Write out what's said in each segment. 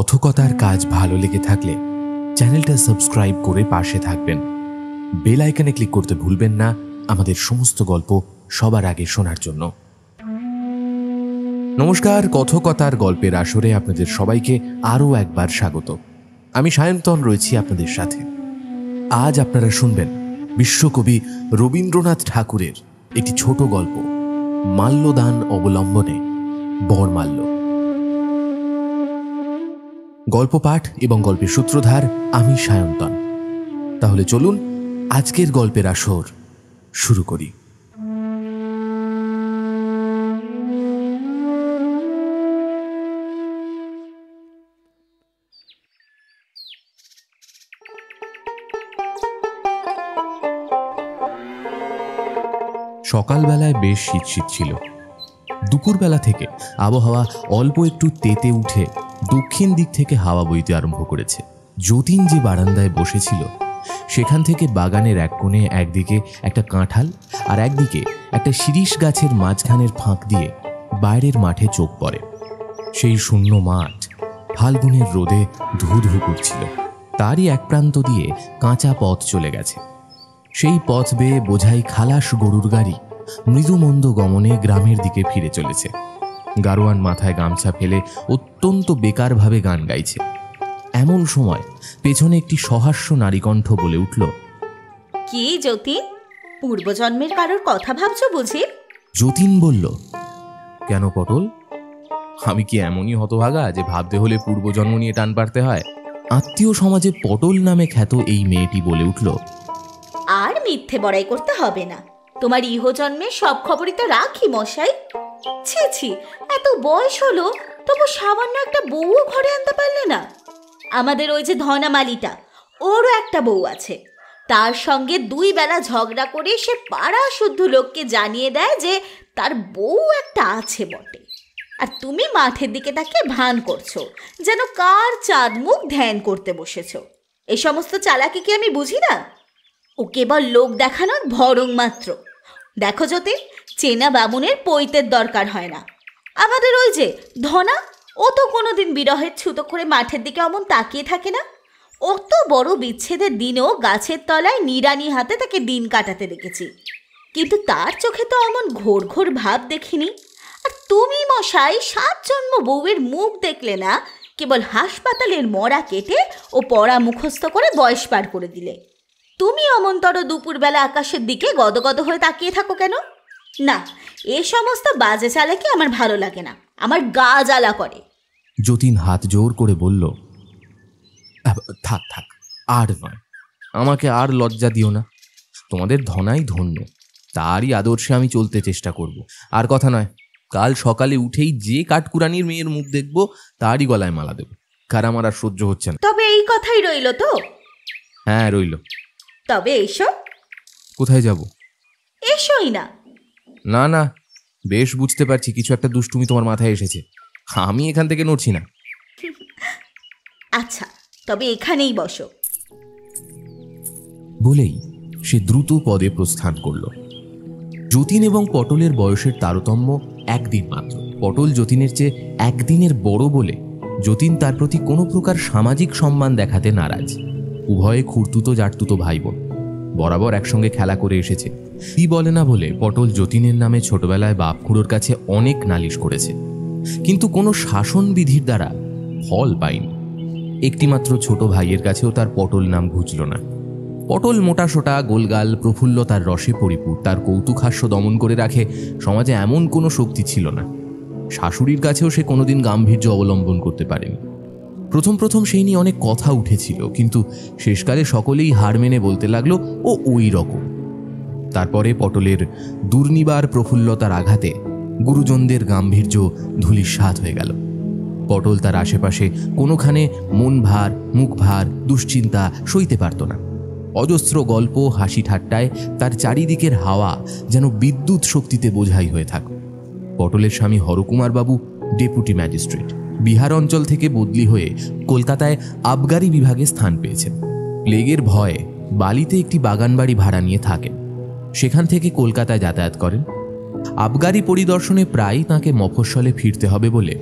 কথকতার কাজ ভালো লেগে থাকলে চ্যানেলটা সাবস্ক্রাইব করে পাশে থাকবেন। বেল আইকনে ক্লিক করতে ভুলবেন না আমাদের সমস্ত গল্প সবার আগে শোনার জন্য। নমস্কার, কথকতার গল্পের আসরে আপনাদের সবাইকে আরও একবার স্বাগত। আমি সায়ন্তন রয়েছি আপনাদের সাথে। আজ আপনারা শুনবেন বিশ্বকবি রবীন্দ্রনাথ ঠাকুরের একটি ছোট গল্প, মাল্যদান অবলম্বনে বরমাল্য। গল্প পাঠ এবং গল্পের সূত্রধার আমি সায়ন্তন। তাহলে চলুন আজকের গল্পের আসর শুরু করি। সকালবেলায় বেশ শীত শীত ছিল। দুপুরবেলা থেকে আবহাওয়া অল্প একটু তেতে উঠে দক্ষিণ দিক থেকে হাওয়া বইতে আরম্ভ করেছে। যতীন যে বারান্দায় বসেছিল সেখান থেকে বাগানের এক কোণে একদিকে একটা কাঁঠাল আর একদিকে একটা শিরীষ গাছের মাঝখানের ফাঁক দিয়ে বাইরের মাঠে চোখ পড়ে। সেই শূন্য মাঠ ফাল্গুনের রোদে ধু ধু করছিল। তারই এক প্রান্ত দিয়ে কাঁচা পথ চলে গেছে। সেই পথ বেয়ে বোঝাই খালাস গরুর গাড়ি মৃদুমন্দ গমনে গ্রামের দিকে ফিরে চলেছে। গারোয়ান মাথায় গামছা ফেলে অত্যন্ত বেকারভাবে গান গাইছে। এমন সময় পেছনে একটি সহাস্য নারীকণ্ঠ বলে উঠল, কি যতীন, পূর্বজন্মের কারোর কথা ভাবছো বুঝি? যতীন বলল, কেন পটল, আমি কি এমনই হতভাগা যে ভাবতে হলে পূর্বজন্ম নিয়ে টান পারতে হয়? আত্মীয় সমাজে পটল নামে খ্যাত এই মেয়েটি বলে উঠল, আর মিথ্যে বড়াই করতে হবে না। তোমার ইহজন্মের সব খবরই তো রাখি মশাই। ছি ছি, এত বয়স হলো তবু সামান্য একটা বউও ঘরে আনতে পারলে না। আমাদের ওই যে ধনা মালিটা, ওরও একটা বউ আছে। তার সঙ্গে 2 বেলা ঝগড়া করে সে পাড়া শুদ্ধ লোককে জানিয়ে দেয় যে তার বউ একটা আছে বটে। আর তুমি মাঠের দিকে তাকিয়ে ভান করছো যেন কার চাঁদ মুখ ধ্যান করতে বসেছ। এই সমস্ত চালাকি কি আমি বুঝি না? ও কেবল লোক দেখানোর ভরং মাত্র। দেখো যতীন, চেনা বামুনের পৈতের দরকার হয় না। আমাদের ওই যে ধনা, ও তো কোনোদিন বিরহের ছুতো করে মাঠের দিকে অমন তাকিয়ে থাকে না। অত বড় বিচ্ছেদের দিনও গাছের তলায় নিরানি হাতে তাকে দিন কাটাতে দেখেছি, কিন্তু তার চোখে তো অমন ঘোর ঘোর ভাব দেখিনি। আর তুমি মশাই 7 জন্ম বউয়ের মুখ দেখলে না, কেবল হাসপাতালের মরা কেটে ও পড়া মুখস্থ করে বয়স পার করে দিলে। তুমি অমন্তর দুপুরবেলা আকাশের দিকে গদগদ হয়ে তাকিয়ে থাকো কেন? না, এ সমস্ত বাজে চালাকি আমার ভালো লাগে না, আমার গা জ্বালা করে। যতীন হাত জোর করে বলল, থাক থাক, আর নয়, আমাকে আর লজ্জা দিও না। তোমাদের ধনাই ধন্য, তারই আদর্শে আমি চলতে চেষ্টা করব। আর কথা নয়, কাল সকালে উঠেই যে কাঠকুরানির মেয়ের মুখ দেখব তারই গলায় মালা দেব। কার আমার আর সহ্য হচ্ছে না। তবে এই কথাই রইল তো? হ্যাঁ, রইল। তবে এসো। কোথায় যাব? এসোই না। না না, বেশ বুঝতে পারছি কিছু একটা দুষ্টুমি তোমার মাথায় এসেছে। আমি এখান থেকে নড়ছি না। আচ্ছা, তবে এখানেই বসো। বলেই সে দ্রুত পদে প্রস্থান করল। যতীন এবং পটলের বয়সের তারতম্য 1 দিন মাত্র। পটল যতীনের চেয়ে 1 দিনের বড় বলে যতীন তার প্রতি কোনো প্রকার সামাজিক সম্মান দেখাতে নারাজ। উভয়ে খুড়তুতো জাটতুতো ভাই বোন, বরাবর একসঙ্গে খেলা করে এসেছে। কি বলে না বলে পটল যতীনের নামে ছোটবেলায় বাপ খুড়োর কাছে অনেক নালিশ করেছে, কিন্তু কোনো শাসনবিধির দ্বারা ফল পায়নি। একটিমাত্র ছোট ভাইয়ের কাছেও তার পটল নাম ঘুচল না। পটল মোটাসোটা, গোলগাল, প্রফুল্লতার রসে পরিপূর্ণ। তার কৌতুকহাস্য দমন করে রাখে সমাজে এমন কোনো শক্তি ছিল না। শাশুড়ির কাছেও সে কোনোদিন গাম্ভীর্য অবলম্বন করতে পারেনি। প্রথম প্রথম সেই নিয়ে অনেক কথা উঠেছিল, কিন্তু শেষকালে সকলেই হার মেনে বলতে লাগলো ও ওই রকম। তারপরে পটলের দুর্নিবার প্রফুল্লতার আঘাতে গুরুজনদের গাম্ভীর্য ধূলিসাৎ হয়ে গেল। পটল তার আশেপাশে কোনোখানে মন ভার, মুখ ভার, দুশ্চিন্তা সইতে পারত না। অজস্র গল্প, হাসি ঠাট্টায় তার চারিদিকের হাওয়া যেন বিদ্যুৎ শক্তিতে বোঝাই হয়ে থাক। পটলের স্বামী হরকুমার বাবু ডেপুটি ম্যাজিস্ট্রেট, বিহার অঞ্চল থেকে বদলি হয়ে কলকাতায় আবগারি বিভাগে স্থান পেয়েছেন। প্লেগের ভয়ে বালিতে একটি বাগানবাড়ি ভাড়া নিয়ে থাকেন। সেখান থেকে কলকাতায় যাতায়াত করেন। আবগারি পরিদর্শনে প্রায়ই তাঁকে মফস্বলে ফিরতে হবে বলে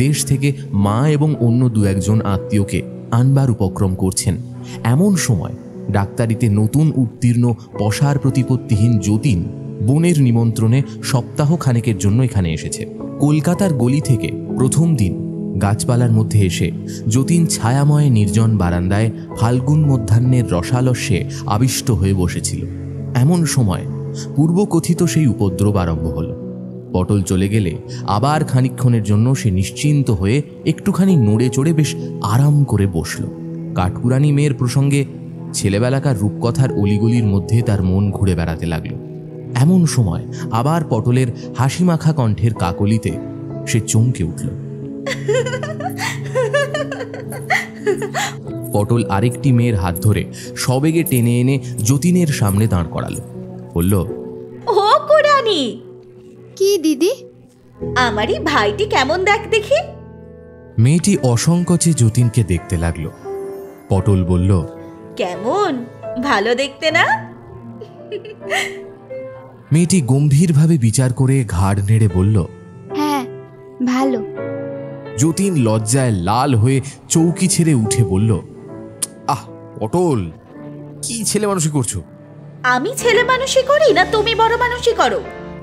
দেশ থেকে মা এবং অন্য দু একজন আত্মীয়কে আনবার উপক্রম করছেন। এমন সময় ডাক্তারিতে নতুন উত্তীর্ণ পসার প্রতিপত্তিহীন যতীন বোনের নিমন্ত্রণে সপ্তাহ খানেকের জন্য এখানে এসেছে। কলকাতার গলি থেকে প্রথম দিন গাছপালার মধ্যে এসে যতীন ছায়াময় নির্জন বারান্দায় ফাল্গুন মধ্যাহ্নের রসালস্যে আবিষ্ট হয়ে বসেছিল। এমন সময় পূর্বকথিত সেই উপদ্রব আরম্ভ হল। পটল চলে গেলে আবার খানিকক্ষণের জন্য সে নিশ্চিন্ত হয়ে একটুখানি নড়ে চড়ে বেশ আরাম করে বসল। কাঠকুরানি মেয়ের প্রসঙ্গে ছেলেবেলাকার রূপকথার অলিগলির মধ্যে তার মন ঘুরে বেড়াতে লাগলো। এমন সময় আবার পটলের হাসিমাখা কণ্ঠের কাকলিতে সে চমকে উঠল। পটল আরেকটি মেয়ের হাত ধরে সবেগে টেনে এনে যতীনের সামনে দাঁড় করালো। বলল, ও কুরানি। কি দিদি? আমারই ভাইটি কেমন দেখ দেখি। মেয়েটি অসংকোচে যতীনকে দেখতে লাগলো। পটল বলল, কেমন, ভালো দেখতে না? মেয়েটি গম্ভীরভাবে বিচার করে ঘাড় নেড়ে বলল, হ্যাঁ, ভালো। যতীন লজ্জায় লাল হয়ে চৌকি ছেড়ে উঠে বলল, আহ পটল, কি ছেলে মানুষই করছো? আমি ছেলে মানুষই করি না তুমি বড় মানুষই করো?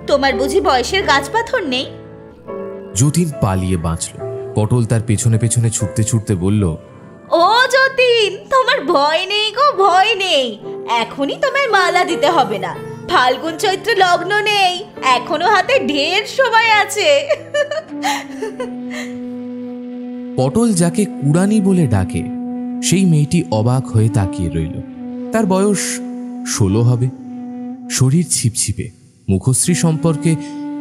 তোমার বুঝি বয়সের গাছ পাথর নেই? যতীন পালিয়ে বাঁচল। পটল তার পেছনে পেছনে ছুটতে ছুটতে বলল, ও যতীন, তোমার ভয় নেই গো, ভয় নেই। এখনই তোমার মালা দিতে হবে না। ফাল্গুন চৈত্র লগ্ন নেই, এখনো হাতে ঢের সময় আছে। পটল যাকে কুড়ানি বলে ডাকে সেই মেয়েটি অবাক হয়ে তাকিয়ে রইল। তার বয়স 16 হবে। শরীর ছিপছিপে, মুখশ্রী সম্পর্কে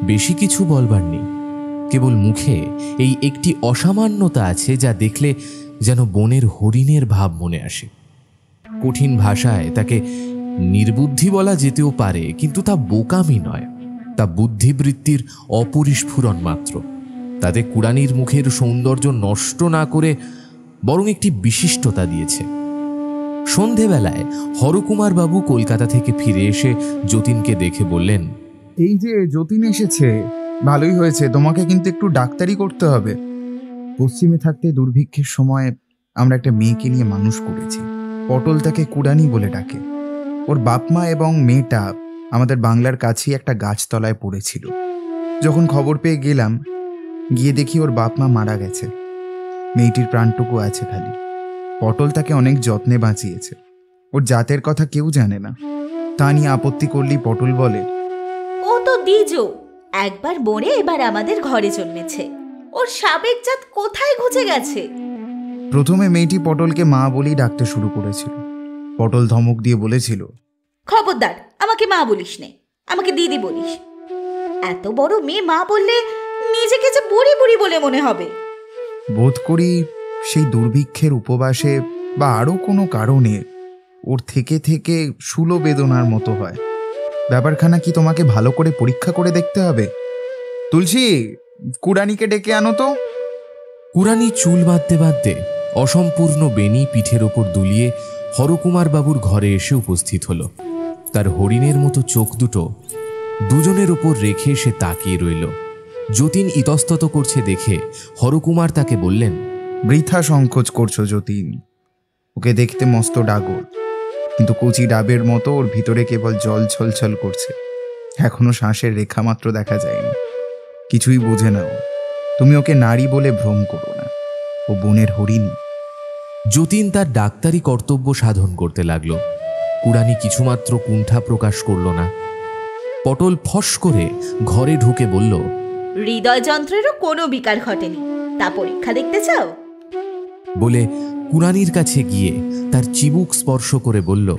বেশি কিছু বলবার নেই। কেবল মুখে এই একটি অসামান্যতা আছে যা দেখলে যেন বনের হরিণের ভাব মনে আসে। কঠিন ভাষায় তাকে নির্বুদ্ধি বলা যেতেও পারে, কিন্তু তা বোকামি নয়, তা বুদ্ধিবৃত্তির অপরিস্ফুরণ মাত্র। তাতে কুড়ানির মুখের সৌন্দর্য নষ্ট না করে বরং একটি বিশিষ্টতা দিয়েছে। সন্ধেবেলায় হরকুমার বাবু কলকাতা থেকে ফিরে এসে যতীনকে দেখে বললেন, এই যে যতীন এসেছে, ভালোই হয়েছে। তোমাকে কিন্তু একটু ডাক্তারি করতে হবে। পশ্চিমে থাকতে দুর্ভিক্ষের সময় আমরা একটা মেয়েকে নিয়ে মানুষ করেছি। পটল তাকে কুড়ানি বলে ডাকে। ওর বাপ মা এবং মেয়েটা আমাদের বাংলার কাছেই একটা গাছতলায় পড়েছিল। যখন খবর পেয়ে গেলাম, গিয়ে দেখি ওর বাপ মা মারা গেছে, মেয়েটির প্রাণটুকু আছে খালি। পটল তাকে অনেক যত্নে বাঁচিয়েছে। ওর জাতের কথা কেউ জানে না। তা নিয়ে আপত্তি করলেই পটল বলে, ও তো দ্বিজো, একবার বনে এবার আমাদের ঘরে জন্মেছে। ওর সাবেক জাত কোথায় ঘুচে গেছে? প্রথমে মেয়েটি পটলকে মা বলেই ডাকতে শুরু করেছিল। পটল ধমক দিয়ে বলেছিল, খবরদার, আমাকে মা বলিস নে, আমাকে দিদি বলিস। এত বড় মেয়ে মা বললে নিজেকে যে বুড়ি বুড়ি বলে মনে হবে। বোধ করি সেই দুর্ভিক্ষের উপবাসে বা আরও কোনো কারণে ওর থেকে থেকে শূল বেদনার মতো হয়। ব্যাপারখানা কি তোমাকে ভালো করে পরীক্ষা করে দেখতে হবে। তুলসী, কুড়ানিকে ডেকে আনো তো। কুড়ানি চুল বাঁধতে বাঁধতে অসম্পূর্ণ বেনি পিঠের ওপর দুলিয়ে হরকুমার বাবুর ঘরে এসে উপস্থিত হল। তার হরিণের মতো চোখ দুটো দুজনের ওপর রেখে সে তাকিয়ে রইল। যতীন ইতস্তত করছে দেখে হরকুমার তাকে বললেন, বৃথা সংকোচ করছো যতীন। ওকে দেখতে মস্ত ডাগর, কিন্তু কচি ডাবের মতো ওর ভিতরে কেবল জল ছলছল করছে। এখনো শ্বাসের রেখা মাত্র দেখা যায়নি। কিছুই বোঝে না ও। তুমি ওকে নারী বলে ভ্রম করো না, ও বনের হরিণ। যতীন তার ডাক্তারি কর্তব্য সাধন করতে লাগল। কুড়ানি কিছুমাত্র কুণ্ঠা প্রকাশ করল না। পটল ফস করে ঘরে ঢুকে বলল, হৃদয় যন্ত্রেরও কোনো বিকার ঘটেনি, তা পরীক্ষা দেখতে চাও? বলে কুড়ানির কাছে গিয়ে তার চিবুক স্পর্শ করে বলল,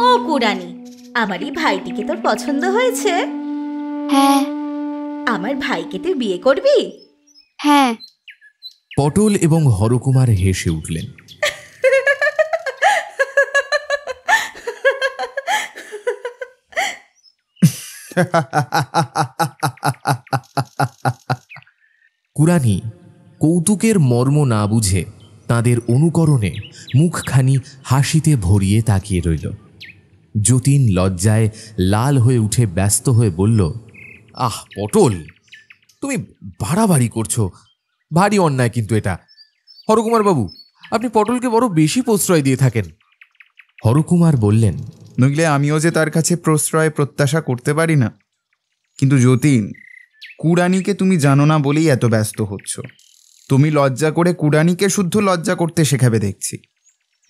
ও কুরানি, আমারই ভাইটিকে তোর পছন্দ হয়েছে? হ্যাঁ। আমার ভাইকে তুই বিয়ে করবি? হ্যাঁ। পটল এবং হরকুমার হেসে উঠলেন। কুড়ানি কৌতুকের মর্ম না বুঝে তাদের অনুকরণে মুখখানি হাসিতে ভরিয়ে তাকিয়ে রইল। যতীন লজ্জায় লাল হয়ে উঠে ব্যস্ত হয়ে বলল, আহ পটল, তুমি বাড়াবাড়ি করছো। ভারী অন্যায় কিন্তু এটা। হরকুমার বাবু, আপনি পটলকে বড় বেশি প্রশ্রয় দিয়ে থাকেন। হরকুমার বললেন, নইলে আমিও যে তার কাছে প্রশ্রয় প্রত্যাশা করতে পারি না। কিন্তু যতীন, কুড়ানিকে তুমি জানো না বলেই এত ব্যস্ত হচ্ছ। তুমি লজ্জা করে কুড়ানিকে শুদ্ধ লজ্জা করতে শেখাবে দেখছি।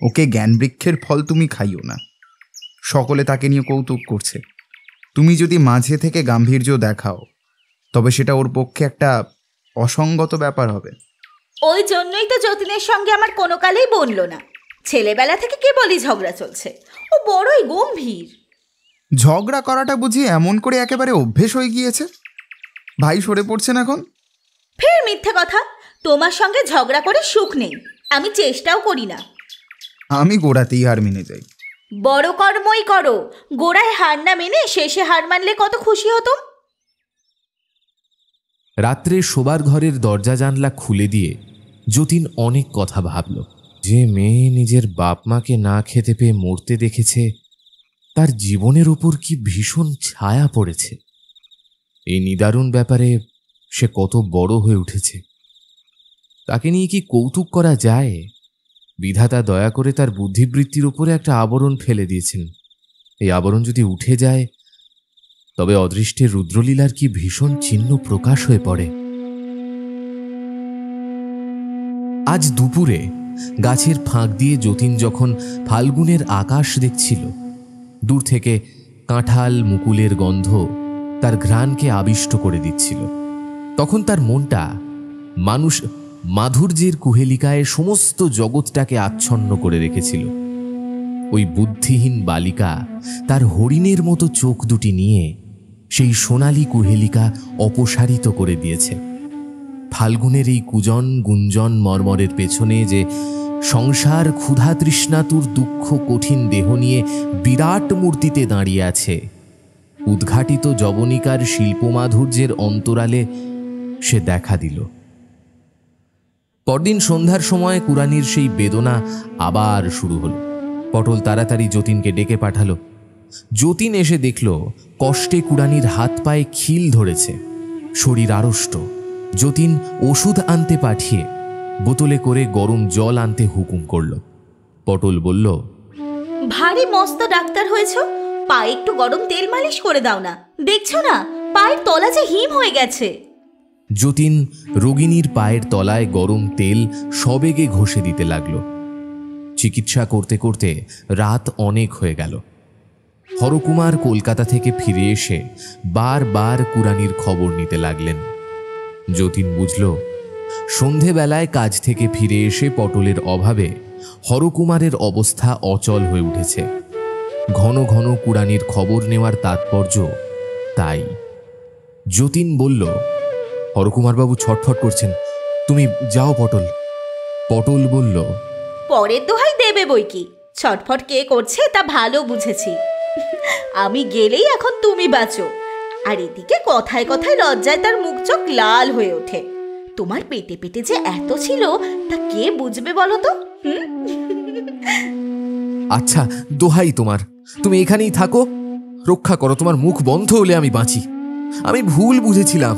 ওকে জ্ঞানবৃক্ষের ফল তুমি খাইও না। সকলে তাকে নিয়ে কৌতুক করছে। তুমি যদি মাঝে থেকে গাম্ভীর্য দেখাও, তবে সেটা ওর পক্ষে একটা অসঙ্গত ব্যাপার হবে। ওই জন্যই তো যতীনের সঙ্গে আমার কোনো কালেই বললো না। ছেলেবেলা থেকে কেবলই ঝগড়া চলছে। ও বড়ই গম্ভীর। ঝগড়া করাটা বুঝি এমন করে একেবারে অভ্যেস হয়ে গিয়েছে? ভাই সরে পড়ছেন এখন? ফের মিথ্যে কথা। তোমার সঙ্গে ঝগড়া করে সুখ নেই, আমি চেষ্টাও করি না। আমি গোড়াতেই হার মেনে যাই। বড় কর্মই করো, গোড়ায় হার না মেনে শেষে হার মানলে কত খুশি হতো। রাত্রে শোবার ঘরের দরজা জানলা খুলে দিয়ে যতীন অনেক কথা ভাবল। যে মেয়ে নিজের বাপ মাকে না খেতে পেয়ে মরতে দেখেছে, তার জীবনের উপর কি ভীষণ ছায়া পড়েছে। এই নিদারুণ ব্যাপারে সে কত বড় হয়ে উঠেছে। তাকে নিয়ে কি কৌতুক করা যায়? বিধাতা দয়া করে তার বুদ্ধিবৃত্তির উপরে একটা আবরণ ফেলে দিয়েছেন। এই আবরণ যদি উঠে যায়, তবে অদৃষ্টের রুদ্রলীলার কি ভীষণ চিহ্ন প্রকাশ হয়ে পড়ে। আজ দুপুরে গাছের ফাঁক দিয়ে যতীন যখন ফাল্গুনের আকাশ দেখছিল, দূর থেকে কাঁঠাল মুকুলের গন্ধ তার ঘ্রাণকে আবিষ্ট করে দিচ্ছিল, তখন তার মনটা মানুষ মাধুর্যের কুহেলিকায় সমস্ত জগৎটাকে আচ্ছন্ন করে রেখেছিল। ওই বুদ্ধিহীন বালিকা তার হরিণের মতো চোখ দুটি নিয়ে সেই সোনালী কুহেলিকা অপসারিত করে দিয়েছে। ফাল্গুনের এই কুজন গুঞ্জন মর্মরের পেছনে যে সংসার ক্ষুধা তৃষ্ণাতুর দুঃখ কঠিন দেহ নিয়ে বিরাট মূর্তিতে দাঁড়িয়ে আছে, উদ্ঘাটিত যবনিকার শিল্পমাধুর্যের অন্তরালে সে দেখা দিল। পরদিন সন্ধ্যার সময় কুড়ানির সেই বেদনা আবার শুরু হল। পটল তাড়াতাড়ি যতীনকে ডেকে পাঠালো। যতীন এসে দেখল কষ্টে কুড়ানির হাত পায়ে খিল ধরেছে, শরীর আড়ষ্ট। যতীন ওষুধ আনতে পাঠিয়ে বোতলে করে গরম জল আনতে হুকুম করল। পটল বলল, ভারী মস্ত ডাক্তার হয়েছ, পায়ে একটু গরম তেল মালিশ করে দাও না। দেখছো না পায়ের তলা যে হিম হয়ে গেছে। যতীন রোগিণীর পায়ের তলায় গরম তেল সবেগে ঘষে দিতে লাগল। চিকিৎসা করতে করতে রাত অনেক হয়ে গেল। হরকুমার কলকাতা থেকে ফিরে এসে বারবার কুড়ানির খবর নিতে লাগলেন। যতীন বুঝল, সন্ধেবেলায় কাজ থেকে ফিরে এসে পটলের অভাবে হরকুমারের অবস্থা অচল হয়ে উঠেছে। ঘন ঘন কুড়ানির খবর নেওয়ার তাৎপর্য তাই। যতীন বলল, হরকুমারবাবু ছটফট করছেন, তুমি যাও পটল। পটল বলল, পরের দোহাই দেবে বই কি, ছটফট কে করছে তা ভালো বুঝেছি। আমি গেলেই এখন তুমি বাঁচো। আর এদিকে কথায় কথায় লজ্জায় তার মুখ চোখ লাল হয়ে ওঠে। তোমার পেটে পেটে যে এত ছিল তা কে বুঝবে বলো তো? আচ্ছা দোহাই তোমার, তুমি এখানেই থাকো, রক্ষা করো, তোমার মুখ বন্ধ হলে আমি বাঁচি। আমি ভুল বুঝেছিলাম,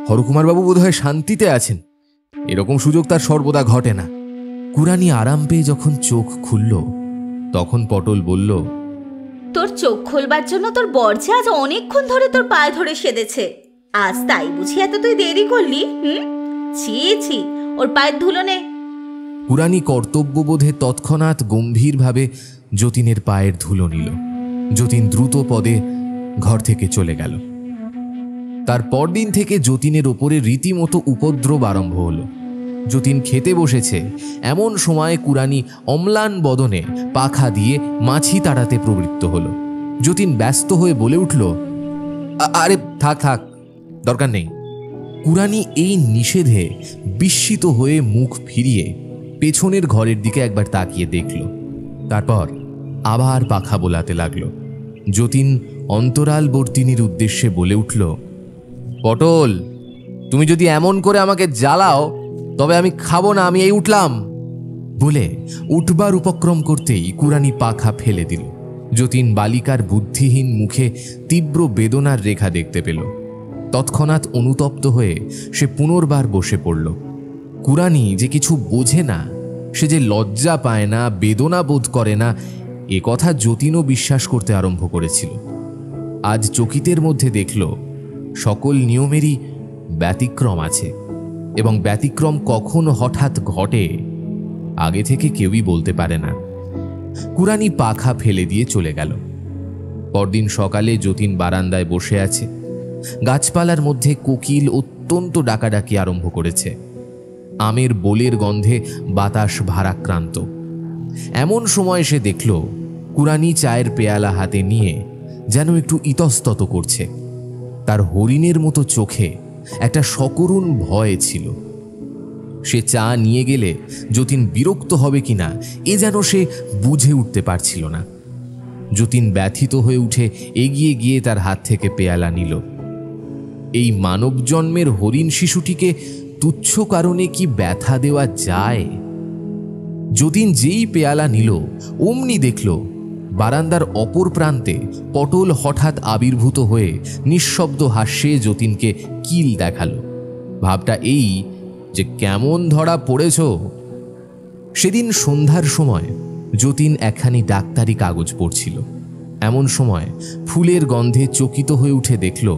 হরকুমারবাবু বোধহয় শান্তিতে আছেন। এরকম সুযোগ তার সর্বদা ঘটে না। কুড়ানি আরাম পেয়ে যখন চোখ খুলল, তখন পটল বলল, তোর চোখ খোলবার জন্য তোর বর্ষে আজ অনেকক্ষণ ধরে তোর পায়ে ধরে সেধেছে, আজ তাই বুঝি এত তুই দেরি করলি? ছি ছি, ওর পায়ের ধুলো নে। কুড়ানি কর্তব্যবোধে তৎক্ষণাৎ গম্ভীরভাবে যতীনের পায়ের ধুলো নিল। যতীন দ্রুত পদে ঘর থেকে চলে গেল। তার পরদিন থেকে যতীনের ওপরে রীতিমতো উপদ্রব আরম্ভ হলো। যতীন খেতে বসেছে, এমন সময় কুড়ানি অম্লান বদনে পাখা দিয়ে মাছি তাড়াতে প্রবৃত্ত হলো। যতীন ব্যস্ত হয়ে বলে উঠল, আরে থাক থাক, দরকার নেই। কুড়ানি এই নিষেধে বিস্মিত হয়ে মুখ ফিরিয়ে পেছনের ঘরের দিকে একবার তাকিয়ে দেখল, তারপর আবার পাখা বোলাতে লাগল। যতীন অন্তরালবর্তিনীর উদ্দেশ্যে বলে উঠল, পটল, তুমি যদি এমন করে আমাকে জ্বালাও তবে আমি খাবো না, আমি এই উঠলাম। বলে উঠবার উপক্রম করতেই কুড়ানি পাখা ফেলে দিল। যতীন বালিকার বুদ্ধিহীন মুখে তীব্র বেদনার রেখা দেখতে পেল। তৎক্ষণাৎ অনুতপ্ত হয়ে সে পুনর্বার বসে পড়ল। কুরানি যে কিছু বোঝে না, সে যে লজ্জা পায় না, বেদনা বোধ করে না, এ কথা যতীনও বিশ্বাস করতে আরম্ভ করেছিল। আজ চকিতের মধ্যে দেখল সকল নিয়মেরই ব্যতিক্রম আছে, এবং ব্যতিক্রম কখন হঠাৎ ঘটে আগে থেকে কেউই বলতে পারে না। কুরানি পাখা ফেলে দিয়ে চলে গেল। পরদিন সকালে যতীন বারান্দায় বসে আছে। গাছপালার মধ্যে কোকিল অত্যন্ত ডাকাডাকি আরম্ভ করেছে। আমের বোলের গন্ধে বাতাস ভারাক্রান্ত। এমন সময় সে দেখল কুরানি চায়ের পেয়ালা হাতে নিয়ে যেন একটু ইতস্তত করছে। তার হরিণের মতো চোখে একটা সকরুণ ভয় ছিল। সে চা নিয়ে গেলে যতীন বিরক্ত হবে কিনা এ যেন সে বুঝে উঠতে পারছিল না। যতীন ব্যথিত হয়ে উঠে এগিয়ে গিয়ে তার হাত থেকে পেয়ালা নিল। এই মানব জন্মের হরিণ শিশুটিকে তুচ্ছ কারণে কি ব্যথা দেওয়া যায়? যতীন যেই পেয়ালা নিল অমনি দেখল বারান্দার অপর প্রান্তে পটল হঠাৎ আবির্ভূত হয়ে নিঃশব্দ হাস্যে যতীনকে কিল দেখালো। ভাবটা এই যে কেমন ধরা পড়েছ। সেদিন সন্ধ্যার সময় যতীন একখানি ডাক্তারি কাগজ পড়ছিল। এমন সময় ফুলের গন্ধে চকিত হয়ে উঠে দেখল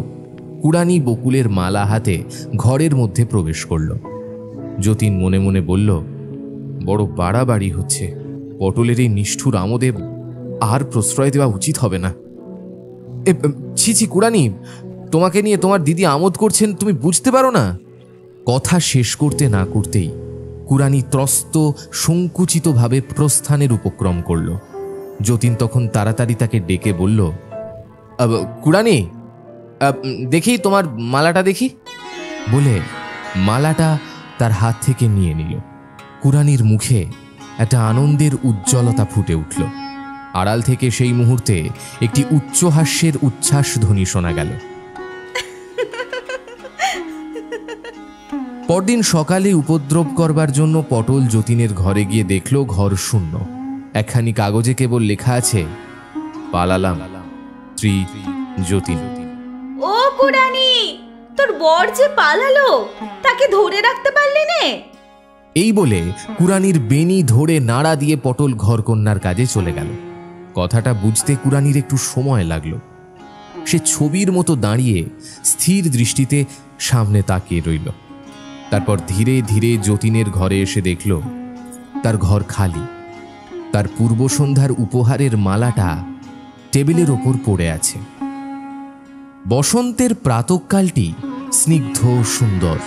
কুরানি বকুলের মালা হাতে ঘরের মধ্যে প্রবেশ করল। যতীন মনে মনে বলল, বড় বাড়াবাড়ি হচ্ছে। পটলের এই নিষ্ঠুর আমোদে আর প্রশ্রয় দেওয়া উচিত হবে না। ছি ছি কুরানি, তোমাকে নিয়ে তোমার দিদি আমোদ করছেন, তুমি বুঝতে পারো না? কথা শেষ করতে না করতেই কুরানি ত্রস্ত সংকুচিতভাবে প্রস্থানের উপক্রম করল। যতীন তখন তাড়াতাড়ি তাকে ডেকে বলল, কুরানি, দেখি তোমার মালাটা দেখি বলে মালাটা তার হাত থেকে নিয়ে নিল। কুরানির মুখে একটা আনন্দের উজ্জ্বলতা ফুটে উঠল। আড়াল থেকে সেই মুহূর্তে একটি উচ্চহাস্যের উচ্ছ্বাস ধ্বনি শোনা গেল। পরদিন সকালে উপদ্রব করবার জন্য পটল যতীনের ঘরে গিয়ে দেখল ঘর শূন্য। একখানি কাগজে কেবল লেখা আছে, পালালাম শ্রী যতীন। ও কুরানি, তোর বর যে পালালো, তাকে ধরে রাখতে পারলি নে? এই বলে কুরানির বেনি ধরে নাড়া দিয়ে পটল ঘরকন্যার কাজে চলে গেল। কথাটা বুঝতে কুরানির একটু সময় লাগলো। সে ছবির মতো দাঁড়িয়ে স্থির দৃষ্টিতে সামনে তাকিয়ে রইল। তারপর ধীরে ধীরে যতীনের ঘরে এসে দেখল তার ঘর খালি। তার পূর্ব সন্ধ্যার উপহারের মালাটা টেবিলের ওপর পড়ে আছে। বসন্তের প্রাতঃকালটি স্নিগ্ধ সুন্দর।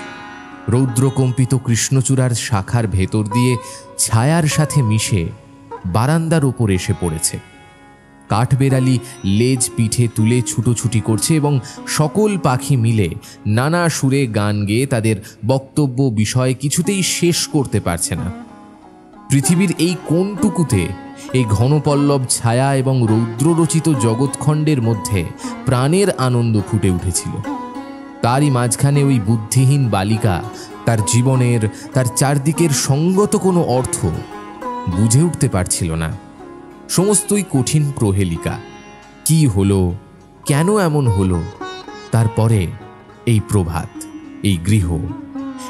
রৌদ্রকম্পিত কৃষ্ণচূড়ার শাখার ভেতর দিয়ে ছায়ার সাথে মিশে বারান্দার ওপর এসে পড়েছে। কাঠবেড়ালি লেজ পিঠে তুলে ছুটোছুটি করছে এবং সকল পাখি মিলে নানা সুরে গান গেয়ে তাদের বক্তব্য বিষয় কিছুতেই শেষ করতে পারছে না। পৃথিবীর এই কোনটুকুতে এই ঘনপল্লব ছায়া এবং রৌদ্ররচিত জগৎখণ্ডের মধ্যে প্রাণের আনন্দ ফুটে উঠেছিল। তারই মাঝখানে ওই বুদ্ধিহীন বালিকা তার জীবনের, তার চারদিকের সঙ্গত কোনো অর্থ বুঝে উঠতে পারছিল না। সমস্তই কঠিন প্রহেলিকা। কি হলো, কেন এমন হলো? তারপরে এই প্রভাত, এই গৃহ,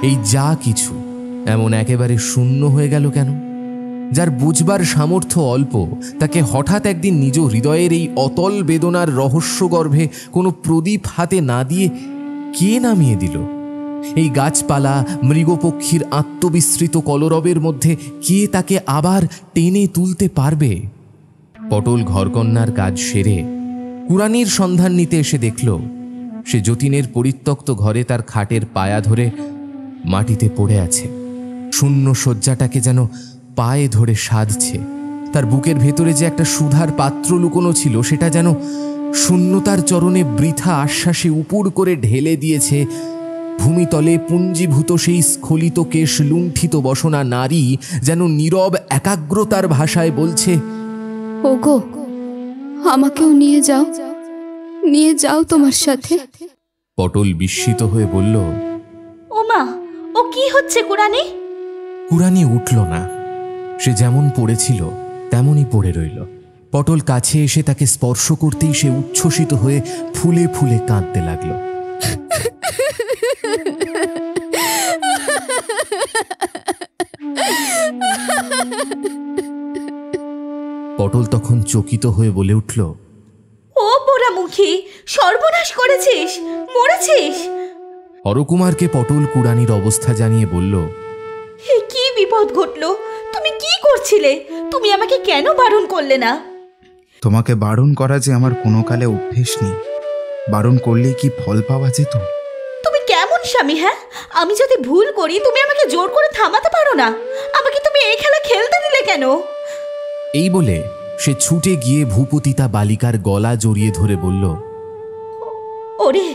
এই যা কিছু এমন একেবারে শূন্য হয়ে গেল কেন? যার বুঝবার সামর্থ্য অল্প, তাকে হঠাৎ একদিন নিজ হৃদয়ের এই অতল বেদনার রহস্যগর্ভে কোনো প্রদীপ হাতে না দিয়ে কে নামিয়ে দিল? এই গাছপালা, মৃগপক্ষীর আত্মবিস্মৃত কলরবের মধ্যে কে তাকে আবার টেনে তুলতে পারবে? পটল ঘরকন্যার কাজ সেরে কুরানির সন্ধান নিতে এসে দেখল সে যতীনের পরিত্যক্ত ঘরে তার খাটের পায়া ধরে মাটিতে পড়ে আছে। শূন্য শয্যাটাকে যেন পায়ে ধরে সাধছে। তার বুকের ভেতরে যে একটা সুধার পাত্র লুকোনো ছিল, সেটা যেন শূন্যতার চরণে বৃথা আশ্বাসে উপুড় করে ঢেলে দিয়েছে। ভূমিতলে পুঞ্জীভূত সেই স্খলিত কেশ লুণ্ঠিত বসনা নারী যেন নীরব একাগ্রতার ভাষায় বলছে, ওগো, আমাকেও নিয়ে যাও, নিয়ে যাও তোমার সাথে। পটল বিস্মিত হয়ে বলল, ওমা, ও কি হচ্ছে কুরানি? কুরানি উঠল না। সে যেমন পড়েছিল তেমনই পড়ে রইল। পটল কাছে এসে তাকে স্পর্শ করতেই সে উচ্ছ্বসিত হয়ে ফুলে ফুলে কাঁদতে লাগলো। পটল তখন চকিত হয়ে বলে উঠল, ও পোড়ামুখী, সর্বনাশ করেছিস, মরেছিস। হরকুমারকে পটল কুড়ানির অবস্থা জানিয়ে বলল, এ কি বিপদ ঘটলো? তুমি কি করছিলে? তুমি আমাকে কেন বারণ করলে না? তোমাকে বারণ করা যে আমার কোনো কালে অভ্যেস নেই। বারণ করলেই কি ফল পাওয়া যেত? তুমি কেমন স্বামী? হ্যাঁ, আমি যদি ভুল করি তুমি আমাকে জোর করে থামাতে পারো না। আমাকে তুমি এই খেলা খেলতে দিলে কেন? এই বলে সে ছুটে গিয়ে ভূপতিতা বালিকার গলা জড়িয়ে ধরে বলল, ওরে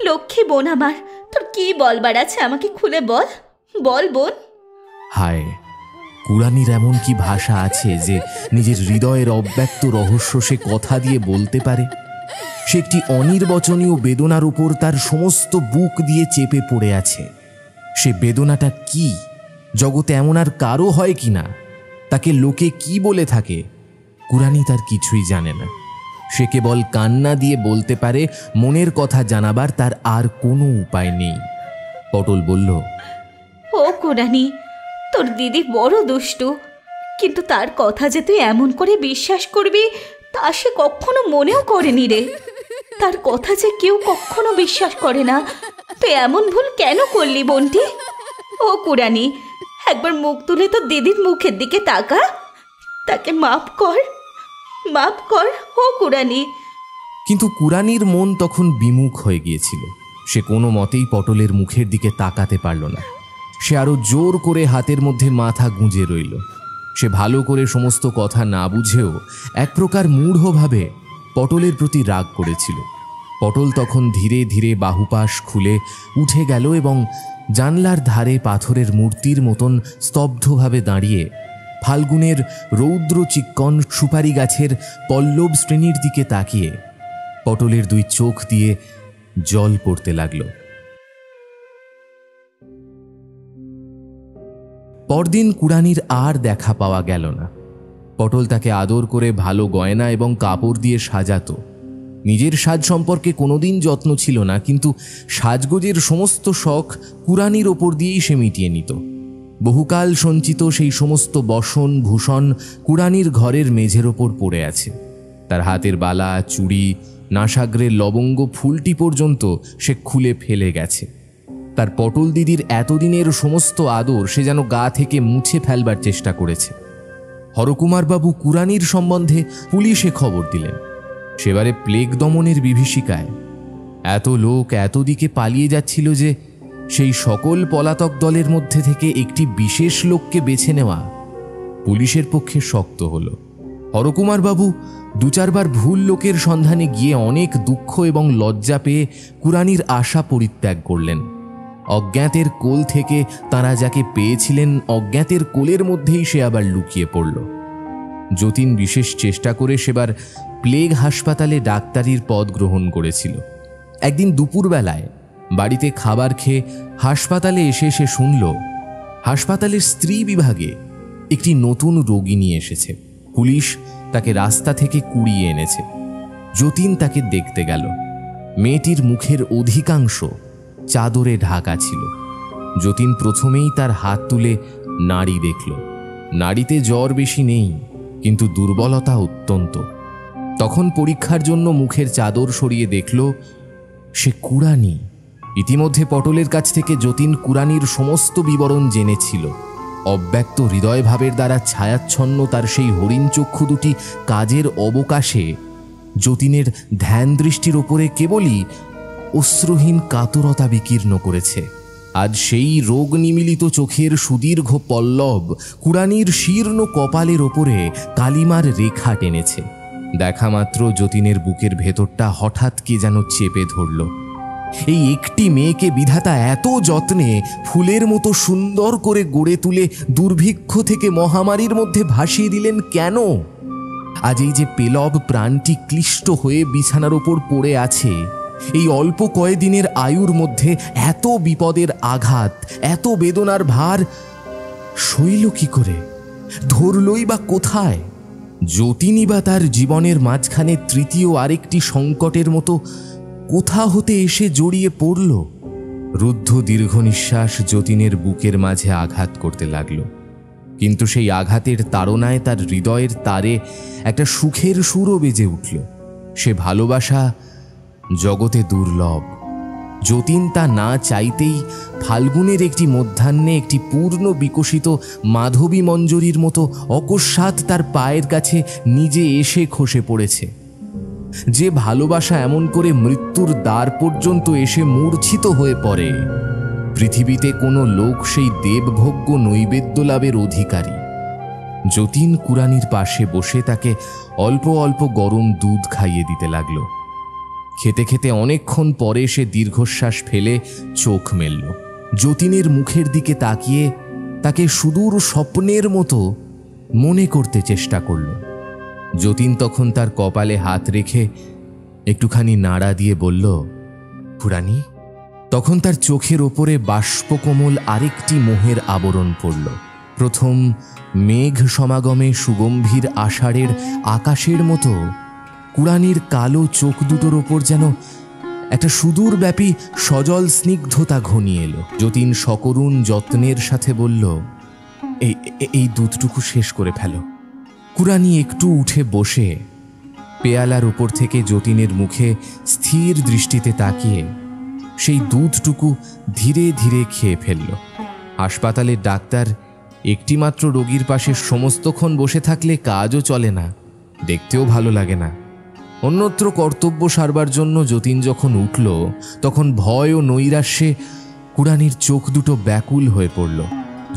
লক্ষ্মী বোন আমার, তোর কি বলবার আছে আমাকে খুলে বল, বল বোন। হায়, কুড়ানির এমন কি ভাষা আছে যে নিজের হৃদয়ের অব্যক্ত রহস্য সে কথা দিয়ে বলতে পারে? সে একটি অনির্বচনীয় বেদনার উপর তার সমস্ত বুক দিয়ে চেপে পড়ে আছে। সে বেদনাটা কি? জগতে এমন আর কারো হয় কিনা? তাকে লোকে কি বলে থাকে? কুড়ানি তার কিছুই জানে না। সে কেবল কান্না দিয়ে বলতে পারে, মনের কথা জানাবার তার আর কোনো উপায় নেই। পটল বলল, ও কুড়ানি, তোর দিদি বড় দুষ্টু, কিন্তু তার কথা যে তুই এমন করে বিশ্বাস করবি তা সে কখনো মনেও করেনি রে। তার কথা যে কেউ কখনো বিশ্বাস করে না, তুই এমন ভুল কেন করলি বোনটি? ও কুড়ানি, একবার মুখ তুলে তোর দিদির মুখের দিকে তাকা, তাকে মাফ কর, মাফ কর ও কুড়ানি। কিন্তু কুড়ানির মন তখন বিমুখ হয়ে গিয়েছিল। সে কোনো মতেই পটলের মুখের দিকে তাকাতে পারল না। সে আরো জোর করে হাতের মধ্যে মাথা গুঁজে রইল। সে ভালো করে সমস্ত কথা না বুঝেও এক প্রকার মূঢ়ভাবে পটলের প্রতি রাগ করেছিল। পটল তখন ধীরে ধীরে বাহুপাশ খুলে উঠে গেল এবং জানলার ধারে পাথরের মূর্তির মতন স্তব্ধভাবে দাঁড়িয়ে ফাল্গুনের রৌদ্র চিক্কণ সুপারি গাছের পল্লব শ্রেণীর দিকে তাকিয়ে পটলের দুই চোখ দিয়ে জল পড়তে লাগল। পরদিন কুড়ানির আর দেখা পাওয়া গেল না। পটল তাকে আদর করে ভালো গয়না এবং কাপড় দিয়ে সাজাতো। নিজের সাজ সম্পর্কে কোনোদিন যত্ন ছিল না, কিন্তু সাজগোজের সমস্ত শখ কুড়ানির ওপর দিয়েই সে মিটিয়ে নিত। বহুকাল সঞ্চিত সেই সমস্ত বসন ভূষণ কুড়ানির ঘরের মেঝের ওপর পড়ে আছে। তার হাতের বালা, চুড়ি, নাসাগ্রের লবঙ্গ ফুলটি পর্যন্ত সে খুলে ফেলে গেছে। তার পটল দিদির এতদিনের সমস্ত আদর সে যেন গা থেকে মুছে ফেলবার চেষ্টা করেছে। হরকুমারবাবু কুড়ানির সম্বন্ধে পুলিশে খবর দিলেন। সেবারে প্লেগ দমনের বিভীষিকায় এত লোক এত দিকে পালিয়ে যাচ্ছিল যে সেই সকল পলাতক দলের মধ্যে থেকে একটি বিশেষ লোককে বেছে নেওয়া পুলিশের পক্ষে শক্ত হল। হরকুমারবাবু দু চারবার ভুল লোকের সন্ধানে গিয়ে অনেক দুঃখ এবং লজ্জা পেয়ে কুড়ানির আশা পরিত্যাগ করলেন। অজ্ঞাতের কোল থেকে তাঁরা যাকে পেয়েছিলেন, অজ্ঞাতের কোলের মধ্যেই সে আবার লুকিয়ে পড়ল। যতীন বিশেষ চেষ্টা করে সেবার প্লেগ হাসপাতালে ডাক্তারির পদ গ্রহণ করেছিল। একদিন দুপুরবেলায় বাড়িতে খাবার খেয়ে হাসপাতালে এসে সে শুনল হাসপাতালের স্ত্রী বিভাগে একটি নতুন রোগী নিয়ে এসেছে। পুলিশ তাকে রাস্তা থেকে কুড়িয়ে এনেছে। যতীন তাকে দেখতে গেল। মেয়েটির মুখের অধিকাংশ চাদরে ঢাকা ছিল। যতীন প্রথমেই তার হাত তুলে নাড়ি দেখল। নাড়িতে জ্বর বেশি নেই, কিন্তু দুর্বলতা অত্যন্ত। তখন পরীক্ষার জন্য মুখের চাদর সরিয়ে দেখল সে কুড়ানি। ইতিমধ্যে পটলের কাছ থেকে যতীন কুড়ানির সমস্ত বিবরণ জেনেছিল। অব্যক্ত হৃদয়ভাবের দ্বারা ছায়াচ্ছন্ন তার সেই হরিণ চক্ষু দুটি কাজের অবকাশে যতীনের ধ্যান দৃষ্টির ওপরে কেবলই অশ্রুহীন কাতরতা বিকীর্ণ করেছে। আজ সেই রোগ নিমিলিত চোখের সুদীর্ঘ পল্লব কুড়ানির শীর্ণ কপালের ওপরে কালিমার রেখা টেনেছে। দেখা মাত্র যতীনের বুকের ভেতরটা হঠাৎ কে যেন চেপে ধরল। এই একটি মেয়েকে বিধাতা এত যত্নে ফুলের মতো সুন্দর করে গড়ে তুলে দুর্ভিক্ষ থেকে মহামারীর মধ্যে ভাসিয়ে দিলেন কেন? আজ এই যে পেলব প্রাণটি ক্লিষ্ট হয়ে বিছানার ওপর পড়ে আছে, এই অল্প কয়েকদিনের আয়ুর মধ্যে এত বিপদের আঘাত, এত বেদনার ভার সইল কি করে? ধরলই বা কোথায়? যতীনই বা তার জীবনের মাঝখানে তৃতীয় আরেকটি সংকটের মতো কোথা হতে এসে জড়িয়ে পড়ল। রুদ্ধ দীর্ঘ নিঃশ্বাস যতীনের বুকের মাঝে আঘাত করতে লাগল, কিন্তু সেই আঘাতের তাড়নায় তার হৃদয়ের তারে একটা সুখের সুরও বেজে উঠল। সে ভালোবাসা জগতে দুর্লভ। যতীন তা না চাইতেই ফাল্গুনের একটি মধ্যাহ্নে একটি পূর্ণ বিকশিত মাধবী মঞ্জরীর মতো অকস্মাৎ তার পায়ের কাছে নিজে এসে খসে পড়েছে। যে ভালোবাসা এমন করে মৃত্যুর দ্বার পর্যন্ত এসে মূর্ছিত হয়ে পড়ে, পৃথিবীতে কোনো লোক সেই দেবভোগ্য নৈবেদ্য লাভের অধিকারী। যতীন কুরানির পাশে বসে তাকে অল্প অল্প গরম দুধ খাইয়ে দিতে লাগল। খেতে খেতে অনেকক্ষণ পরে সে দীর্ঘশ্বাস ফেলে চোখ মেলল। যতীনের মুখের দিকে তাকিয়ে তাকে সুদূর স্বপ্নের মতো মনে করতে চেষ্টা করল। যতীন তখন তার কপালে হাত রেখে একটুখানি নাড়া দিয়ে বলল, কুরানি। তখন তার চোখের ওপরে বাষ্পকোমল আরেকটি মোহের আবরণ পড়ল। প্রথম মেঘ সমাগমে সুগম্ভীর আষাঢ়ের আকাশের মতো কুরানির কালো চোখ দুটোর ওপর যেন একটা সুদূরব্যাপী সজল স্নিগ্ধতা ঘনিয়ে এলো। যতীন সকরুণ যত্নের সাথে বলল, এই দুধটুকু শেষ করে ফেলো। কুরানি একটু উঠে বসে পেয়ালার উপর থেকে যতীনের মুখে স্থির দৃষ্টিতে তাকিয়ে সেই দুধটুকু ধীরে ধীরে খেয়ে ফেলল। হাসপাতালের ডাক্তার একটিমাত্র রোগীর পাশে সমস্তক্ষণ বসে থাকলে কাজও চলে না, দেখতেও ভালো লাগে না। অন্যত্র কর্তব্য সারবার জন্য যতীন যখন উঠল, তখন ভয় ও নৈরাশ্যে কুরানির চোখ দুটো ব্যাকুল হয়ে পড়ল।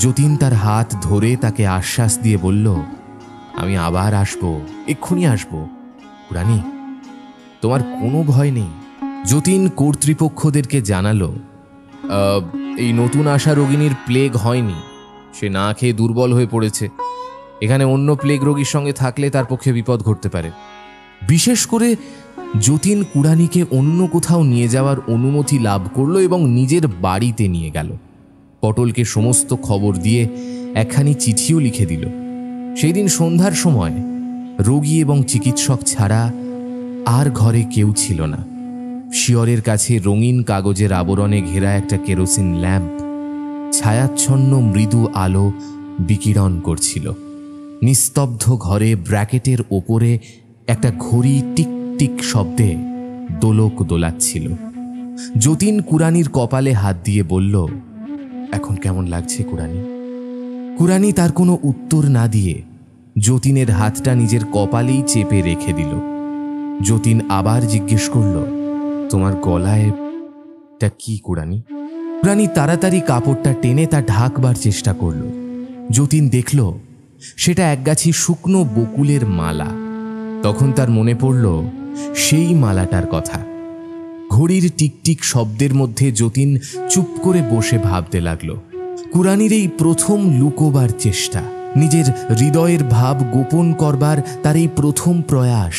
যতীন তার হাত ধরে তাকে আশ্বাস দিয়ে বলল, আমি আবার আসবো, এক্ষুনি আসবো। কুরানি, তোমার কোনো ভয় নেই। যতীন কর্তৃপক্ষদেরকে জানালো, এই নতুন আসা রোগিনীর প্লেগ হয়নি, সে না খেয়ে দুর্বল হয়ে পড়েছে। এখানে অন্য প্লেগ রোগীর সঙ্গে থাকলে তার পক্ষে বিপদ ঘটতে পারে। বিশেষ করে যতীন কুরানিকে অন্য কোথাও নিয়ে যাওয়ার অনুমতি লাভ করল এবং নিজের বাড়িতে নিয়ে গেল। পটলকে সমস্ত খবর দিয়ে একখানি চিঠিও লিখে দিল। সেই দিন সন্ধ্যার সময় রোগী এবং চিকিৎসক ছাড়া আর ঘরে কেউ ছিল না। শিয়রের কাছে রঙিন কাগজের আবরণে ঘেরা একটা কেরোসিন ল্যাম্প ছায়াচ্ছন্ন মৃদু আলো বিকিরণ করছিল। নিস্তব্ধ ঘরে ব্র্যাকেটের ওপরে একটা ঘড়ি টিক টিক শব্দে দোলক দোলাচ্ছিল। যতীন কুরানির কপালে হাত দিয়ে বলল, এখন কেমন লাগছে কুরানি? কুরানি তার কোনো উত্তর না দিয়ে যতীনের হাতটা নিজের কপালেই চেপে রেখে দিল। যতীন আবার জিজ্ঞেস করল, তোমার গলায় টা কি কুরানি? কুরানি তাড়াতাড়ি কাপড়টা টেনে তা ঢাকবার চেষ্টা করল। যতীন দেখল সেটা একগাছি শুকনো বকুলের মালা। তখন তার মনে পড়ল সেই মালাটার কথা। ঘড়ির টিকটিক শব্দের মধ্যে যতীন চুপ করে বসে ভাবতে লাগল। কুরানির এই প্রথম লুকোবার চেষ্টা, নিজের হৃদয়ের ভাব গোপন করবার তার এই প্রথম প্রয়াস।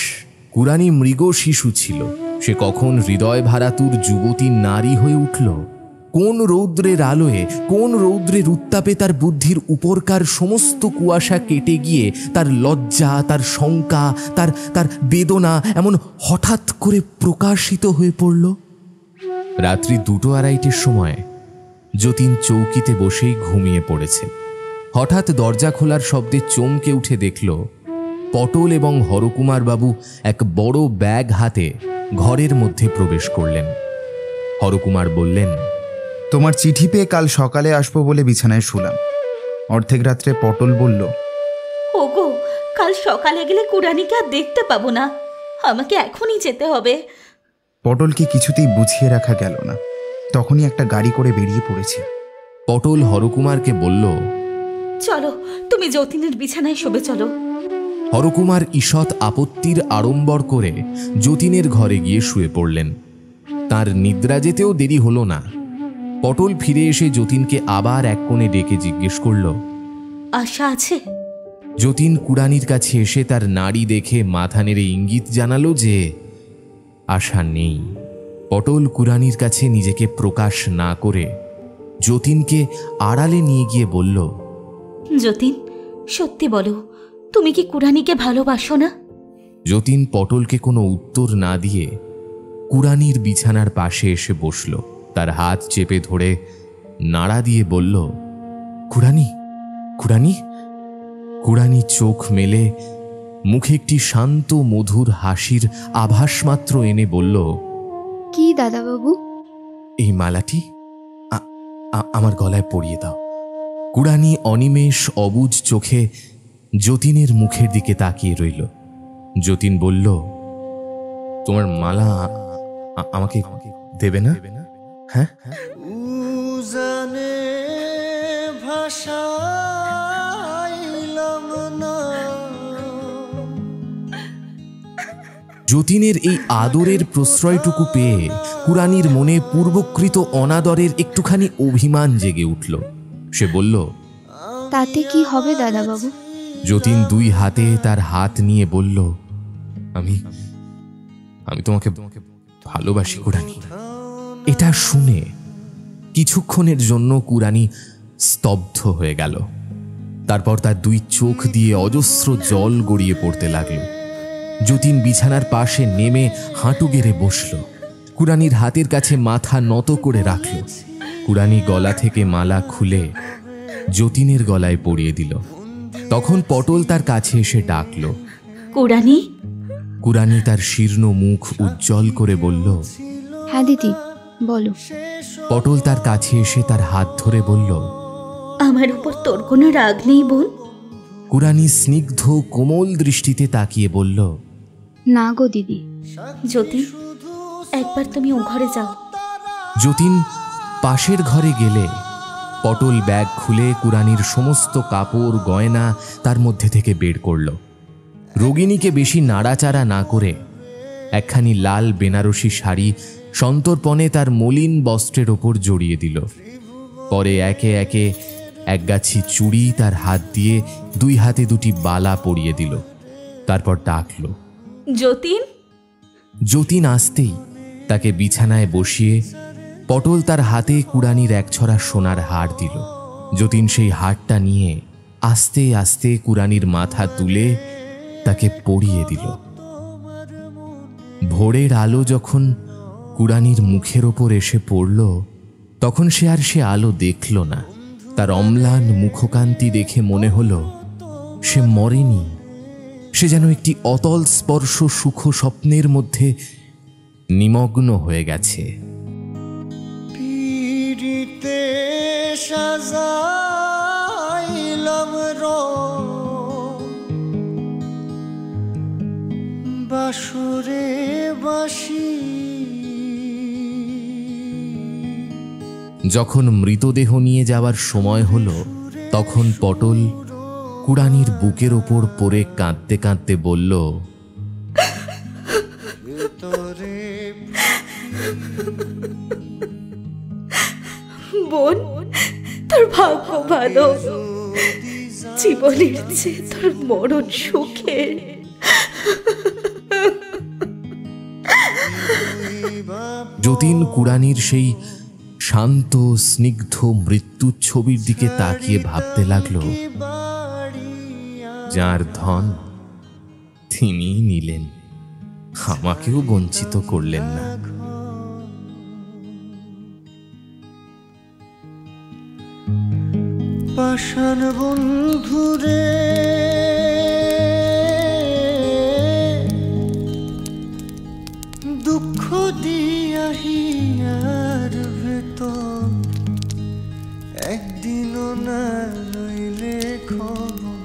কুরানি মৃগ শিশু ছিল, সে কখন হৃদয় ভারাতুর যুবতী নারী হয়ে উঠল? কোন রৌদ্রের আলোয়, কোন রৌদ্রের উত্তাপে তার বুদ্ধির উপরকার সমস্ত কুয়াশা কেটে গিয়ে তার লজ্জা, তার শঙ্কা, তার তার বেদনা এমন হঠাৎ করে প্রকাশিত হয়ে পড়ল? রাত্রি 2:30টার সময় যতীন চৌকিতে বসেই ঘুমিয়ে পড়েছে। হঠাৎ দরজা খোলার শব্দে চমকে উঠে দেখল পটল এবং হরকুমার বাবু এক বড় ব্যাগ হাতে ঘরের মধ্যে প্রবেশ করলেন। হরকুমার বললেন, তোমার চিঠি পেয়ে কাল সকালে আসবো বলে বিছানায় শুলাম। অর্ধেক রাত্রে পটল বলল, ওগো, কাল সকালে গেলে কুরানিকে আর দেখতে পাবো না, আমাকে এখনই যেতে হবে। পটলকে কিছুতেই বুঝিয়ে রাখা গেল না। তখনই একটা গাড়ি করে বেরিয়ে পড়েছে। পটল হরকুমারকে বলল, চলো, তুমি যতীনের বিছানায় শোবে চলো। হরকুমার ঈষৎ আপত্তির আড়ম্বর করে যতীনের ঘরে গিয়ে শুয়ে পড়লেন। তার নিদ্রা যেতেও দেরি হলো না। পটল ফিরে এসে যতীনকে আবার এক কোণে ডেকে জিজ্ঞেস করল, আশা আছে? যতীন কুরানির কাছে এসে তার নাড়ি দেখে মাথা নেড়ে ইঙ্গিত জানালো যে আশা নেই। পটল কুরানির কাছে নিজেকে প্রকাশ না করে যতীনকে আড়ালে নিয়ে গিয়ে বলল, যতীন, সত্যি বলো, তুমি কি কুরানিকে ভালোবাসো না? যতীন পটলকে কোনো উত্তর না দিয়ে কুরানির বিছানার পাশে এসে বসল। তার হাত চেপে ধরে নাড়া দিয়ে বলল, কুরানি, কুরানি, কুড়ানি চোখ মেলে মুখে একটি শান্ত মধুর হাসির আভাস মাত্র এনে বলল, কি দাদাবাবু? এই মালাটি আমার গলায় পরিয়ে দাও। কুড়ানি অনিমেষ অবুঝ চোখে যতীনের মুখের দিকে তাকিয়ে রইল। যতীন বলল, তোমার মালা আমাকে দেবে না? হ্যাঁ। যতীনের এই আদরের প্রশ্রয়টুকু পেয়ে কুড়ানির মনে পূর্বকৃত অনাদরের একটুখানি অভিমান জেগে উঠল। সে বলল, তাতে কি হবে দাদাবাবু? যতীন দুই হাতে তার হাত নিয়ে বলল, আমি তোমাকে ভালোবাসি কুড়ানি। এটা শুনে কিছুক্ষণের জন্য কুড়ানি স্তব্ধ হয়ে গেল। তারপর তার দুই চোখ দিয়ে অজস্র জল গড়িয়ে পড়তে লাগলো। যতীন বিছানার পাশে নেমে হাঁটু গেড়ে বসল। কুড়ানির হাতের কাছে মাথা নত করে রাখল। কুড়ানি গলা থেকে মালা খুলে যতীনের গলায় পরিয়ে দিল। তখন পটল তার কাছে এসে ডাকল, কুড়ানি। কুড়ানি তার শীর্ণ মুখ উজ্জ্বল করে বলল, হ্যাঁ দিদি, বলো। পটল তার কাছে এসে তার হাত ধরে বলল, আমার উপর তোর কোনো রাগ নেই বোন? কুড়ানি স্নিগ্ধ কোমল দৃষ্টিতে তাকিয়ে বলল, না গো দিদি। যতীন, একবার তুমি ও ঘরে যাও। যতীন পাশের ঘরে গেলে পটল ব্যাগ খুলে কুড়ানির সমস্ত কাপড় গয়না তার মধ্যে থেকে বের করল। রোগিণীকে বেশি নাড়াচাড়া না করে একখানি লাল বেনারসি শাড়ি সন্তর্পণে তার মলিন বস্ত্রের ওপর জড়িয়ে দিল। পরে একে একে একগাছি চুড়ি তার হাত দিয়ে দুই হাতে দুটি বালা পরিয়ে দিল। তারপর ডাকল, যতীন। যতীন আসতেই তাকে বিছানায় বসিয়ে পটল তার হাতে কুড়ানির একছড়া সোনার হার দিল। যতীন সেই হারটা নিয়ে আস্তে আস্তে কুড়ানির মাথা তুলে তাকে পরিয়ে দিল। ভোরের আলো যখন কুড়ানির মুখের ওপর এসে পড়ল, তখন সে আর সে আলো দেখল না। তার অম্লান মুখকান্তি দেখে মনে হলো সে মরেনি। সে যেন একটি অতল স্পর্শ সুখ স্বপ্নের মধ্যে নিমগ্ন হয়ে গেছে। যখন মৃতদেহ নিয়ে যাওয়ার সময় হলো, তখন পটল কুড়ানির বুকের ওপর পড়ে কাঁদতে কাঁদতে বলল, বোন, তোর ভাগ্য ভালো। জীবনের চেয়ে তোর মরণ সুখের। যতীন কুড়ানির সেই শান্ত স্নিগ্ধ মৃত্যুর ছবির দিকে তাকিয়ে ভাবতে লাগলো, যার ধন তিনি নিলেন, আমাকেও বঞ্চিত করলেন না। পাষাণ বন্ধুরে দুঃখ দিয়া হিয়ার ভেতর একদিনও না রইলে খবর।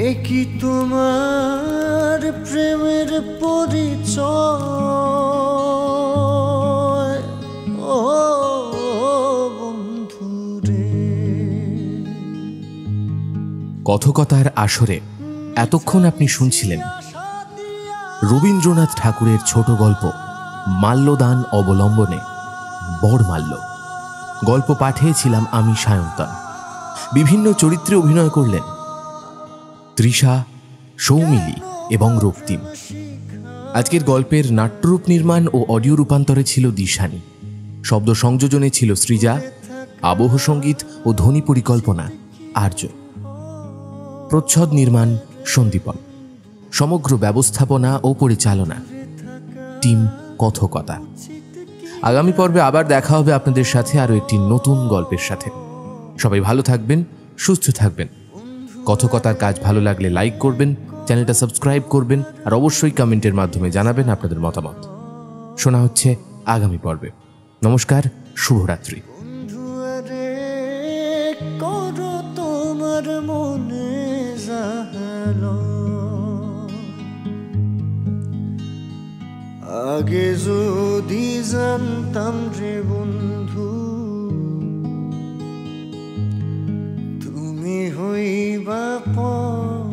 এ কি তোমার প্রেমের পরিচয়? ও কথকতার আসরে এতক্ষণ আপনি শুনছিলেন রবীন্দ্রনাথ ঠাকুরের ছোট গল্প মাল্যদান অবলম্বনে বড়মাল্য। গল্প পাঠিয়েছিলাম আমি সায়ন্তন। বিভিন্ন চরিত্রে অভিনয় করলেন তৃষা, সৌমিলি এবং রক্তিম। আজকের গল্পের নাট্যরূপ নির্মাণ ও অডিও রূপান্তরে ছিল দিশানি। শব্দ সংযোজনে ছিল সৃজা, আবহ সঙ্গীত ও ধ্বনি পরিকল্পনা আর্য, প্রচ্ছদ নির্মাণ সন্দীপন, সমগ্র ব্যবস্থাপনা ও পরিচালনা টিম কথকতা। আগামী পর্বে আবার দেখা হবে আপনাদের সাথে আরও একটি নতুন গল্পের সাথে। সবাই ভালো থাকবেন, সুস্থ থাকবেন। কথকতার কাজ ভালো লাগলে লাইক করবেন, চ্যানেলটা সাবস্ক্রাইব করবেন, আর অবশ্যই কমেন্টের মাধ্যমে জানাবেন আপনাদের মতামত। শোনা হচ্ছে আগামী পর্বে। নমস্কার, শুভরাত্রি। বন্ধুরে করো তোমার মনে জাহালো, আগে যদি জানতাম রে বন্ধু তুমি হইবা পর,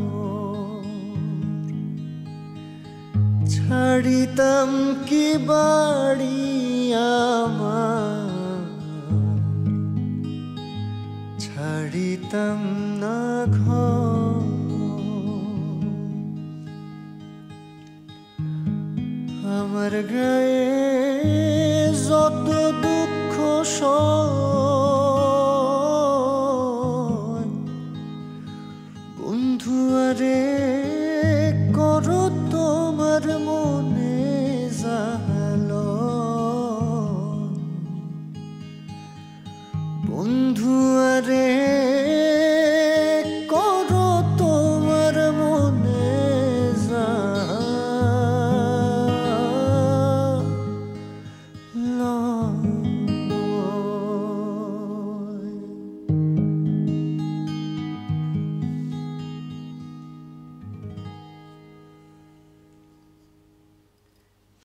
ছাড়িতাম কি বাড়ি আমার, ছাড়িতাম না ঘর। আমার গায়ে যত দুঃখ সয়, বন্ধু আরে